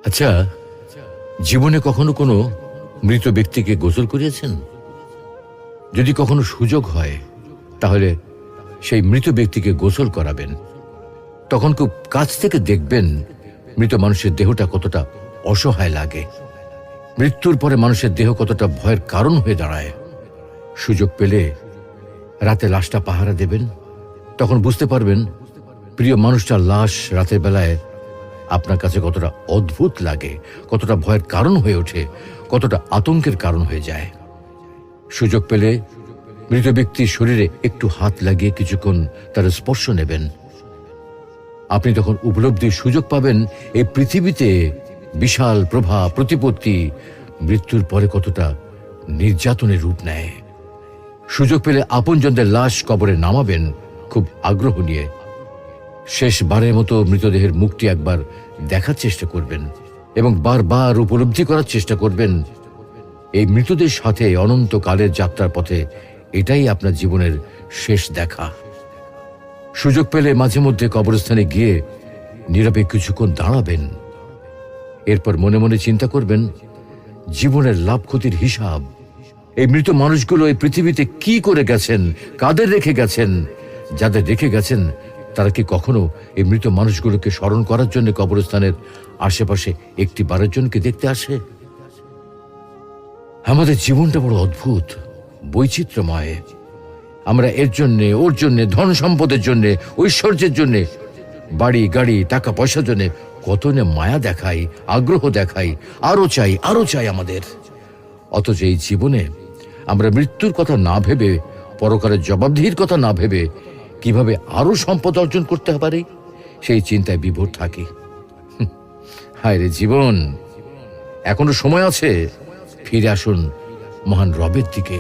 আচ্ছা, জীবনে কখনো কোনো মৃত ব্যক্তিকে গোসল করিয়েছেন? যদি কখনো সুযোগ হয় তাহলে সেই মৃত ব্যক্তিকে গোসল করাবেন। তখন খুব কাছ থেকে দেখবেন মৃত মানুষের দেহটা কতটা অসহায় লাগে, মৃত্যুর পরে মানুষের দেহ কতটা ভয়ের কারণ হয়ে দাঁড়ায়। সুযোগ পেলে রাতে লাশটা পাহারা দেবেন, তখন বুঝতে পারবেন প্রিয় মানুষটার লাশ রাতের বেলায় আপনার কাছে কতটা অদ্ভুত লাগে, কতটা ভয়ের কারণ হয়ে ওঠে, কতটা আতঙ্কের কারণ হয়ে যায়। সুযোগ পেলে মৃত ব্যক্তির শরীরে একটু হাত লাগিয়ে কিছুক্ষণ তার স্পর্শ নেবেন। আপনি তখন উপলব্ধির সুযোগ পাবেন এই পৃথিবীতে বিশাল প্রভাব প্রতিপত্তি মৃত্যুর পরে কতটা নির্যাতনের রূপ নেয়। সুযোগ পেলে আপনজনদের লাশ কবরে নামাবেন খুব আগ্রহ নিয়ে। শেষবারের মতো মৃতদেহের মুখটি একবার দেখার চেষ্টা করবেন এবং বারবার উপলব্ধি করার চেষ্টা করবেন এই মৃতদের সাথে অনন্তকালের যাত্রার পথে এটাই আপনার জীবনের শেষ দেখা। সুযোগ পেলে মাঝে মধ্যে কবরস্থানে গিয়ে নীরবে কিছুক্ষণ দাঁড়াবেন। এরপর মনে মনে চিন্তা করবেন জীবনের লাভ ক্ষতির হিসাব। এই মৃত মানুষগুলো এই পৃথিবীতে কি করে গেছেন, কাদের রেখে গেছেন। যাদের রেখে গেছেন তারা কি কখনো এই মৃত মানুষগুলোকে স্মরণ করার জন্য কবরস্থানের আশেপাশে একটি বারের জনকে দেখতে আসে? আমাদের জীবনটা বড় অদ্ভুত, বৈচিত্র্যময়। আমরা এর জন্যে ওর জন্যে, ধন সম্পদের জন্যে, ঐশ্বর্যের জন্যে, বাড়ি গাড়ি টাকা পয়সার জন্যে কত না মায়া দেখাই, আগ্রহ দেখাই, আরো চাই আমাদের। অথচ এই জীবনে আমরা মৃত্যুর কথা না ভেবে, পরকালের জবাবদিহির কথা না ভেবে কিভাবে আরো সম্পদ অর্জন করতে পারি সেই চিন্তায় বিভোর থাকি। হায় রে জীবন, এখনো সময় আছে, ফিরে আসুন মহান রবের দিকে।